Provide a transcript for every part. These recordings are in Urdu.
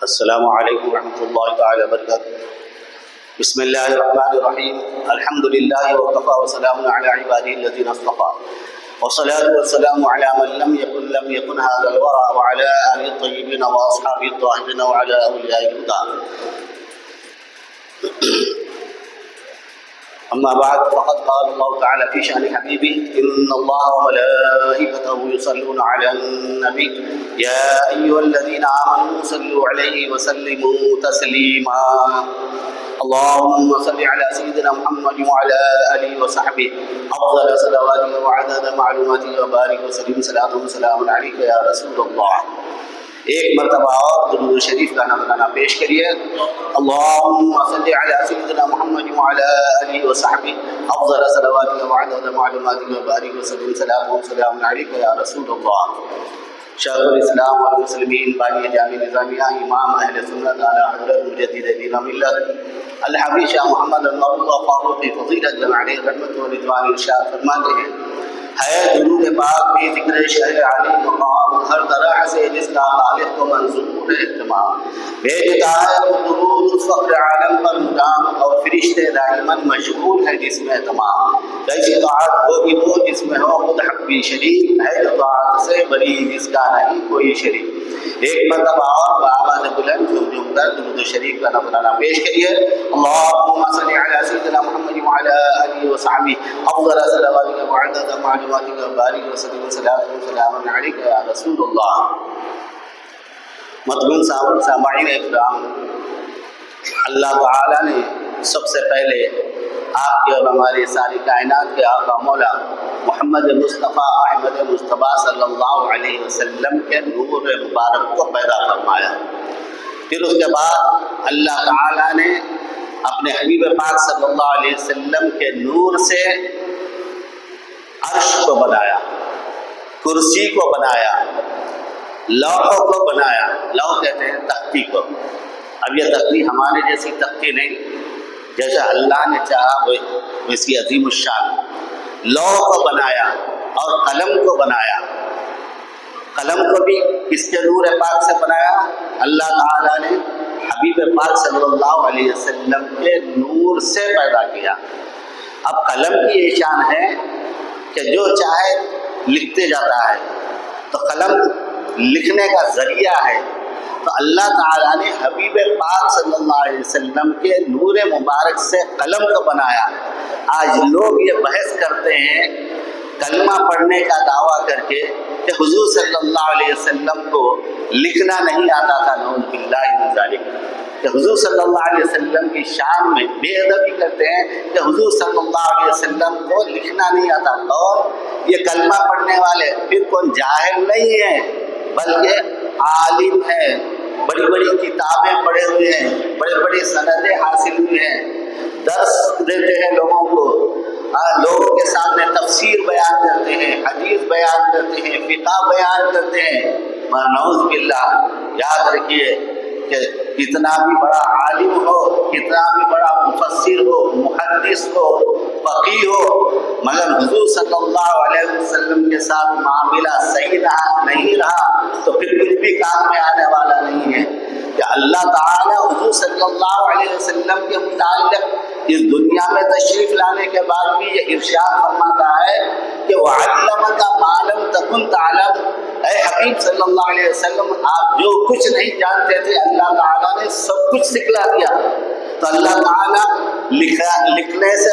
السلام علیکم ورحمۃ اللہ تعالی وبرکاتہ۔ بسم اللہ الرحمن الرحیم، الحمد للہ وکفی وسلام علی عبادہ الذین اصطفی، والصلاة والسلام علی من لم یکن هذا الورى وعلى آلہ الطیبین واصحابہ الطاہرین وعلى اولیاء الہدی۔ اما بعد فقد قال اللہ تعالی فی شأن حبیبہ ان اللہ وملائکتہ یصلون علی النبی یا ایھا الذین آمنوا صلوا علیہ وسلموا تسلیما۔ اللهم صل على سيدنا محمد وعلى آله وصحبه أفضل صلواتك وعدد معلوماتك وبارك وسلم صلاة وسلام عليك يا رسول اللہ۔ ایک مرتبہ اور درود شریف کا نذرانہ پیش کریے۔ اللهم صل على سيدنا محمد وعلى آله وصحبه أفضل صلواتك وعدد معلوماتك وبارك وسلم صلاة وسلام عليك يا رسول اللہ۔ شیخ الاسلام والمسلمین بانی جامع نظامیہ امام اہل سنت اعلی حضرت مجدد دین و ملت الحبیب شاہ محمد المرتضی فاروق فضیلت جمع علیہ رحمت و رضوان ارشاد فرماتے ہیں، ہے درود پاک بھی ذکر شہر علی مقام، ہر طرح سے جس کا خالق کو منظور اہتمام، بھیجتا ہے وہ درود اس فخر عالم پر مدام، اور فرشتے دائماً مشغول ہے جس میں تمام۔ کیسی طاعت ہوگی وہ جس میں ہو خود حق بھی شریک، ہے جو طاعت سے بری جس کا نہیں کوئی شریک۔ ایک مرتبہ اور بآواز بلند جھوم کر درود شریف کا نذرانہ پیش کریے۔ اللهم صل على سيدنا محمد وعلى آله وصحبه افضل صلواتك وعدد معلوماتك وبارك وسلم صلاة وسلام عليك يا رسول اللہ۔ مطلوب سامعین اکرام، اللہ تعالی نے سب سے پہلے آپ کے اور ہمارے ساری کائنات کے آقا مولا محمد مصطفیٰ احمد مصطفیٰ صلی اللہ علیہ وسلم کے نور مبارک کو پیدا فرمایا۔ پھر اس کے بعد اللہ تعالی نے اپنے حبیب پاک صلی اللہ علیہ وسلم کے نور سے عرش کو بنایا، کرسی کو بنایا، لوحوں کو بنایا۔ لوح کہتے ہیں تختی کو۔ اب یہ تختی ہمارے جیسی تختی نہیں، جیسا اللہ نے چاہا ویسی عظیم الشان لوح کو بنایا اور قلم کو بنایا۔ قلم کو بھی کس کے نور پاک سے بنایا؟ اللہ تعالیٰ نے حبیب پاک صلی اللہ علیہ وسلم کے نور سے پیدا کیا۔ اب قلم کی یہ شان ہے کہ جو چاہے لکھتے جاتا ہے، تو قلم لکھنے کا ذریعہ ہے۔ تو اللہ تعالیٰ نے حبیب پاک صلی اللہ علیہ وسلم کے نور مبارک سے قلم کو بنایا۔ آج لوگ یہ بحث کرتے ہیں کلمہ پڑھنے کا دعویٰ کر کے کہ حضور صلی اللہ علیہ وسلم کو لکھنا نہیں آتا تھا، نعوذ باللہ من ذالک، کہ حضور صلی اللہ علیہ وسلم کی شان میں بے ادبی کرتے ہیں کہ حضور صلی اللہ علیہ وسلم کو لکھنا نہیں آتا۔ اور یہ کلمہ پڑھنے والے پھر کوئی جاہل نہیں ہیں بلکہ عالم ہیں، بڑی بڑی کتابیں پڑھے ہوئے ہیں، بڑے بڑی سندیں حاصل ہوئی ہیں، درس دیتے ہیں لوگوں کو، لوگوں کے سامنے تفسیر بیان کرتے ہیں، حدیث بیان کرتے ہیں، فقہ بیان کرتے ہیں۔ نعوذ باللہ، یاد رکھیے کہ کتنا بھی بڑا عالم ہو، کتنا بھی بڑا مفسر ہو، محدث ہو، فقیہ ہو، مگر حضور صلی اللہ علیہ وسلم کے ساتھ معاملہ صحیح نہیں رہا تو پھر کچھ بھی کام میں آنے والا نہیں ہے۔ کہ اللہ تعالیٰ حضور صلی اللہ علیہ وسلم کے متعلق اس دنیا میں تشریف لانے کے بعد بھی یہ ارشاد فرماتا ہے کہ وَعَلَّمَكَ مَا لَمْ تَكُنْ تَعْلَمُ، اے حبیب صلی اللہ علیہ وسلم آپ جو کچھ نہیں جانتے تھے اللہ تعالیٰ نے سب کچھ سکھلا دیا۔ تو اللہ تعالیٰ لکھنے سے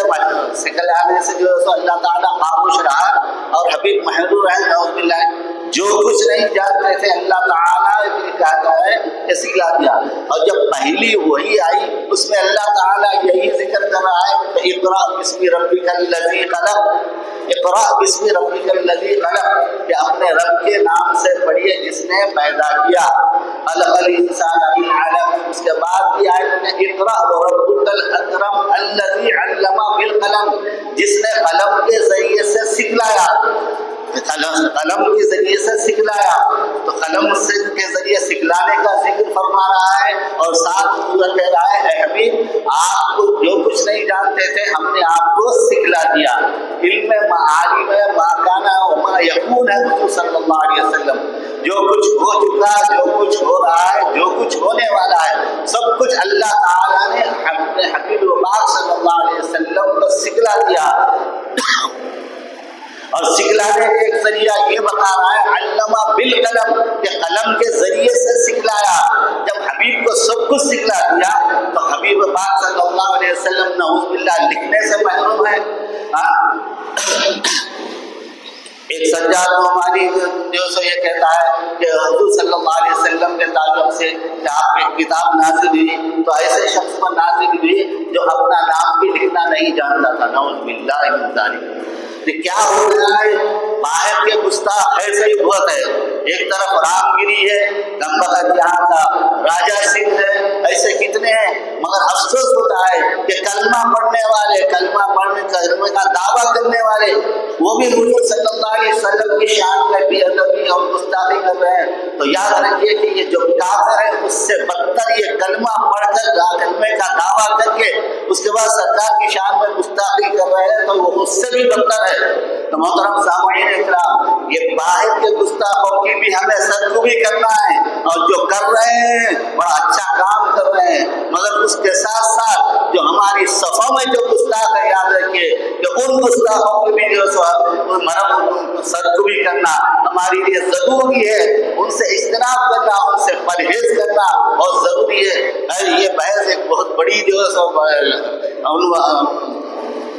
سکھلانے سے جو ہے تو اللہ تعالیٰ خاموش رہا اور حبیب محضور رہے نعوذ باللہ، جو کچھ نہیں جانتے تھے اللہ تعالیٰ نے کہتا ہے کہ سکھلا دیا۔ اور جب پہلی وحی آئی اس میں اللہ تعالیٰ یہی ذکر کر رہا ہے کہ اقرأ بسم ربک الذی خلق، اقرأ بسم ربک الذی خلق، کہ اپنے رب کے نام سے پڑھیے جس نے پیدا کیا، خلق الانسان من علق۔ اس کے بعد بھی آیت میں اقرأ وربک الاکرم الذی علم بالقلم، جس نے قلم کے ذریعے سے سکھلایا، قلم کے ذریعے سے سکھلایا۔ تو قلم کے ذریعے سکھلانے کا ذکر فرما رہا ہے اور ساتھ پورا کہہ رہا ہے اے حبیب آپ کو جو کچھ نہیں جانتے تھے ہم نے آپ کو سکھلا دیا۔ علم معالم ما کان و ما یکون ہے حضور صلی اللہ علیہ وسلم، جو کچھ ہو چکا، جو کچھ ہو رہا ہے، جو کچھ ہونے والا ہے سب کچھ اللہ تعالیٰ نے اپنے حبیب پاک صلی اللہ علیہ وسلم کو سکھلا دیا. اور سکھلانے کا ایک ذریعہ یہ بتا رہا ہے علمہ بالقلم کہ قلم کے ذریعے سے سکھلایا. جب حبیب کو سب کچھ سکھلا دیا تو حبیب پاک صلی اللہ علیہ وسلم نعوذ باللہ لکھنے سے محروم ہے. ایک سجاد نعمانی جو سو یہ کہتا ہے کہ حضور صلی اللہ علیہ وسلم کے تعلق سے کہ آپ ایک کتاب نازل ہوئی تو ایسے شخص پر نازل ہوئی جو اپنا نام بھی لکھنا نہیں جانتا تھا. نعوذ باللہ من ذالک. کیا ہو گیا ہے باہر کے گستاخ ایسے ہی بہت ہے. ایک طرف رام گیری ہے گمبا جہاں کا راجا سنگھ ہے, ایسے کتنے ہیں. مگر افسوس ہوتا ہے کہ کلمہ پڑھنے والے کلمہ کا دعویٰ کرنے والے وہ بھی حضور صلی اللہ علیہ وسلم کی شان میں بے ادبی اور گستاخی کر رہے ہیں. تو یاد رکھیے کہ یہ جو کافر ہے اس سے بدتر یہ کلمہ پڑھ کر کلمے کا دعویٰ کر کے اس کے بعد سرکار کی شان میں گستاخی کر رہے ہیں تو وہ اس سے بھی بدتر ہے. تو محترم سامعین اکرام یہ باہر کے گستاخوں کی بھی ہمیں سرکوبی کرنا ہے اور جو کر رہے ہیں بڑا اچھا کام کر رہے ہیں مگر اس کے ساتھ ساتھ جو ہماری صفوں میں جو گستاخ ہے یاد رکھیے کہ ان گستاخوں کی بھی جو سرکوبی کرنا ہمارے لیے ضروری ہے. ان سے اجتناب کرنا ان سے پرہیز کرنا بہت ضروری ہے. یہ بحث ایک بہت بڑی جو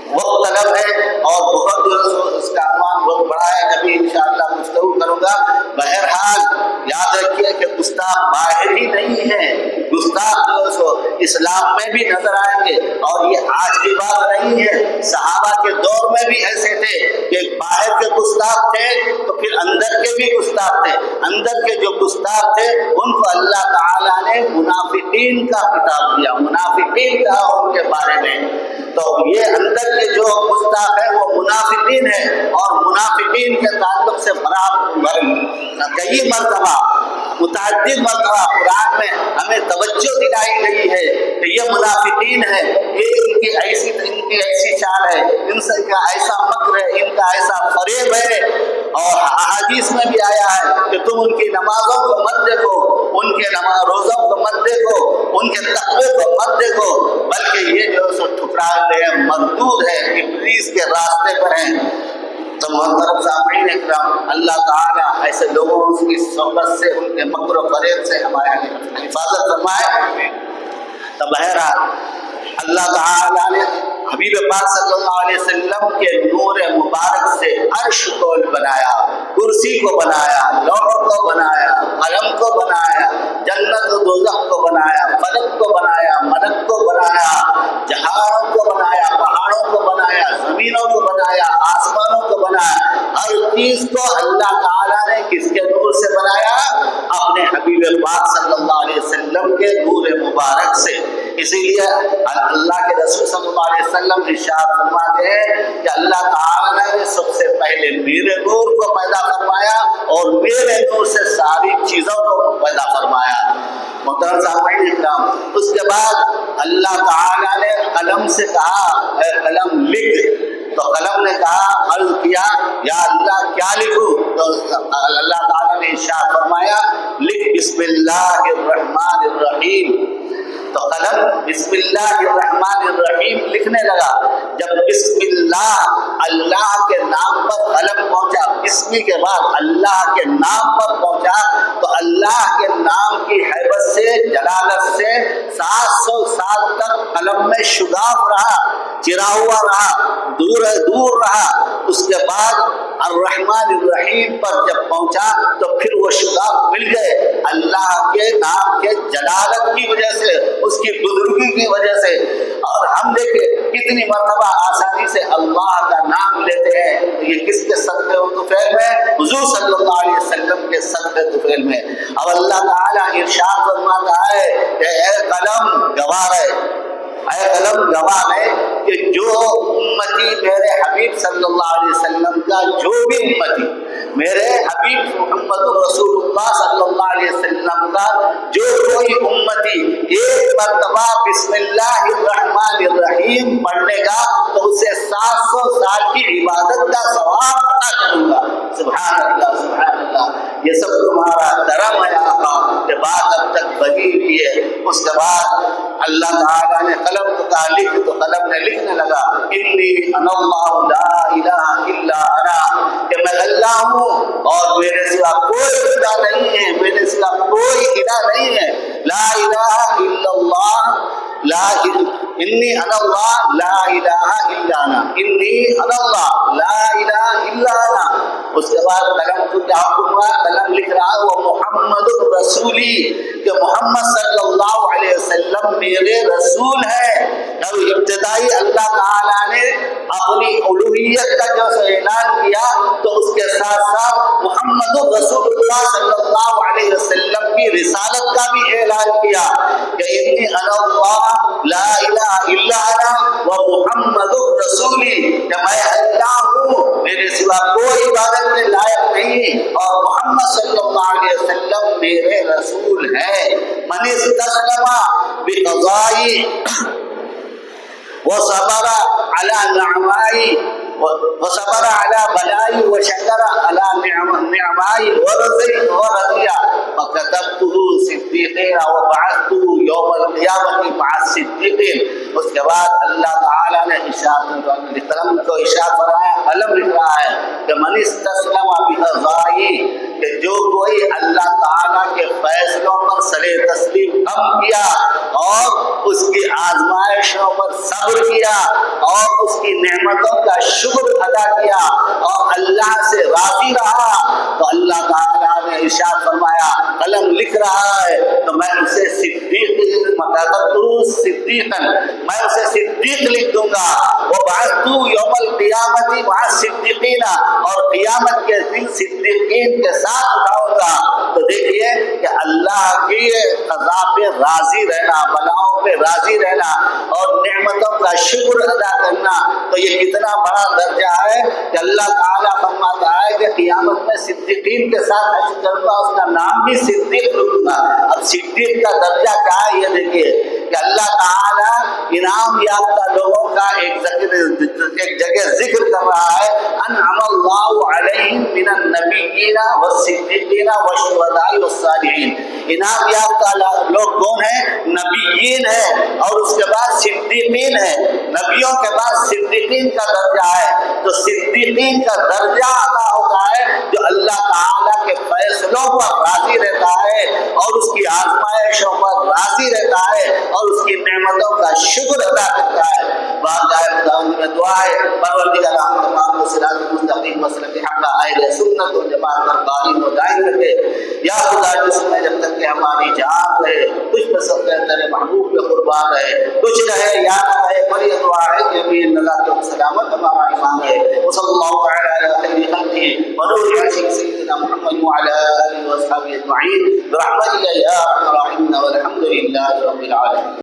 وقت طلب ہے اور بہت اس کا عنوان بہت بڑا ہے. کبھی انشاءاللہ گفتگو کروں گا. بہرحال یاد رکھیے کہ گستاخ باہر ہی نہیں ہے, گستاخ جو اسلام میں بھی نظر آئیں گے. اور یہ آج کی بات نہیں ہے, صحابہ کے دور میں بھی ایسے تھے کہ باہر کے گستاخ تھے تو پھر اندر کے بھی گستاخ تھے. اندر کے جو گستاخ تھے ان کو اللہ تعالیٰ نے منافقین کا خطاب دیا, منافقین کہا ان کے بارے میں. تو یہ اندر کے جو گستاخ ہے وہ منافقین ہے اور منافقین کے تعلق سے کئی مرتبہ متعدد مرتبہ قرآن میں ہمیں توجہ دلائی گئی ہے کہ یہ منافقین ہے, یہ ان کی ایسی چال ہے, ان سے کا ایسا مکر ہے, ان کا ایسا فریب ہے. اور احادیث میں بھی آیا ہے کہ تم ان کی نمازوں کو مت دیکھو, ان کے روزوں کو مت دیکھو, ان کے تقوی کو مت دیکھو, بلکہ یہ جو سو ٹھکرا گئے مردود ہے, ابلیس کے راستے پر ہیں. تو محترم سامعین اکرام اللہ تعالیٰ ایسے لوگوں کی صحبت سے ان کے مکر و فریب سے ہمارے حفاظت فرمائے. تو بہرحال اللہ تعالیٰ نے حبیب پاک صلی اللہ علیہ وسلم کے نور مبارک سے عرش کو بنایا, کرسی کو بنایا, لوح کو بنایا, قلم کو بنایا, جنت و دوزخ کو بنایا, فلک کو بنایا, ملک کو بنایا, جہانوں کو بنایا, پہاڑوں کو بنایا, زمینوں کو بنایا, آسمانوں کو بنایا. ہر چیز کو اللہ تعالیٰ نے کس کے نور سے بنایا؟ اپنے حبیب پاک صلی اللہ علیہ وسلم کے نور مبارک سے. اسی لیے اللہ کے رسول صلی اللہ علیہ وسلم ارشاد فرماتے ہیں کہ اللہ تعالیٰ نے سب سے پہلے میرے نور کو پیدا فرمایا اور میرے نور سے ساری چیزوں کو پیدا فرمایا. محترم سامعین اکرام, اس کے بعد اللہ تعالیٰ نے قلم سے کہا اے قلم لکھ. تو قلم نے کہا عرض کیا یا اللہ کیا لکھوں؟ تو اللہ تعالیٰ نے ارشاد فرمایا لکھ بسم اللہ الرحمن الرحیم. تو قلم بسم اللہ الرحمن الرحیم لکھنے لگا. جب بسم اللہ اللہ کے نام پر قلم پہنچا, بسمی کے بعد اللہ کے نام پر پہنچا, تو اللہ کے نام کی ہیبت سے جلالت سے 700 سال تک قلم میں شگاف رہا, چرا ہوا رہا, دور رہا. اس کے بعد الرحمن الرحیم پر جب پہنچا تو پھر وہ شگاف مل گئے اللہ کے نام کے جلالت کی وجہ سے, اس کی بزرگی کی وجہ سے. اور ہم دیکھیں کتنی مرتبہ آسانی سے اللہ کا نام لیتے ہیں. یہ کس کے صدقے و طفیل میں؟ حضور صلی اللہ علیہ وسلم کے صدقے طفیل میں. اب اللہ تعالیٰ ارشاد فرماتا ہے کہ اے قلم گواہ ہے, اے قلم گواہ ہے کہ جو امتی میرے حبیب صلی اللہ علیہ وسلم کا, جو بھی امتی میرے حبیب محمد رسول اللہ صلی اللہ علیہ وسلم کا جو کوئی امتی ایک مرتبہ بسم اللہ الرحمن الرحیم پڑھنے گا تو اسے 700 سال کی عبادت کا ثواب عطا کروں گا. سبحان اللہ سبحان اللہ. یہ سب تمہارا کرم ہے آقا کہ بات اب تک بنی ہوئی ہے۔ اس کے بعد اللہ تعالیٰ نے قلم کو کہا لکھ، تو قلم نے لکھنے لگا انی انا اللہ لا الہ الا انا، کہ میں اللہ ہوں اور میرے سوا کوئی خدا نہیں ہے، میرے سوا کوئی الہ نہیں ہے۔ لا الہ الا اللہ، لا انی انا اللہ لا الہ الا انا، انی انا اللہ لا الہ الا انا۔ اس کے بعد قلم کو کیا حکم ہوا؟ قلم لکھ رہا ہے وہ محمد رسولی، کہ محمد صلی اللہ علیہ وسلم میرے رسول ہے۔ جب ابتدائی اللہ تعالیٰ نے اپنی الوہیت کا جو اعلان کیا تو اس کے ساتھ ساتھ محمد رسول اللہ صلی اللہ علیہ وسلم کی رسالت کا بھی اعلان کیا کہ انی انا اللہ لا الہ الا انا و محمد رسولی، کہ میں اللہ ہوں، میرے سوا کوئی عبادت کے لائق نہیں اور محمد صلی اللہ علیہ وسلم میرے رسول ہیں۔ من استسلم بقضائی وصبر على نعمائی وصبر على بلائی وشکر على نعمائی ورضی فكتبته صدیقین وبعثته یوم القیامة مع الصدیقین۔ اس کے بعد اللہ تعالیٰ نے قلم کو ارشاد فرمایا، قلم لکھ رہا ہے کہ من استسلم بقضائی، کہ جو کوئی اللہ تعالیٰ کے فیصلوں پر سر تسلیم کم کیا اور اس کی آزمائشوں پر صبر کیا اور اس کی نعمتوں کا شکر ادا کیا اور اللہ سے راضی رہا، تو اللہ تعالیٰ نے ارشاد فرمایا قلم لکھ رہا ہے تو میں اسے میں اسے صدیق لکھ دوں گا۔ وبعثت یوم القیامت مع الصدیقین، اور قیامت کے دن صدیقین کے ساتھ اٹھاؤں گا۔ تو دیکھیے کہ اللہ کی قضا پہ راضی رہنا، بلاؤں پہ راضی رہنا اور نعمتوں کا شکر ادا کرنا، تو یہ کتنا بڑا درجہ ہے کہ اللہ تعالیٰ فرماتا ہے کہ قیامت میں صدیقین کے ساتھ حشر کروں گا، اس کا نام بھی صدیق رکھوں گا۔ اب صدیق کا درجہ کیا ہے یہ دیکھیے کہ اللہ تعالیٰ انعام یافتہ لوگوں کا ایک جگہ ذکر کر رہا ہے، انعم اللہ علیہم من النبیین والصدیقین والشہداء والصالحین۔ انعام یافتہ لوگ کون ہیں؟ نبیین ہیں اور اس کے بعد صدیقین ہیں، نبیوں کے بعد صدیقین کا درجہ ہے۔ تو صدیقین کا درجہ عطا ہوتا ہے جو اللہ تعالیٰ کے فیصلوں پر راضی رہتا ہے اور اس کی آزمائشوں پر راضی رہتا ہے اور اس کی نعمتوں کا شکر ادا کرتا ہے۔ میں دعا ہے پروردگار ہم تمام کو صراط مستقیم مسلک حق اہل سنت و جماعت پر قائم و دائم رکھے۔ یا خدا جس میں جب تک کہ ہماری جان رہے کچھ پہ سب تیرے محبوب کے قربان رہے، کچھ رہے یا نہ رہے، پر یہ دعا ہے کہ امین نجات و سلامت ہمارا ایمان ہے۔ وصلی اللہ تعالی علی خیر خلقہ ونور عرشہ سیدنا محمد وعلی آلہ وصحبہ اجمعین برحمتک یا ارحم الراحمین والحمد للہ رب العالمین۔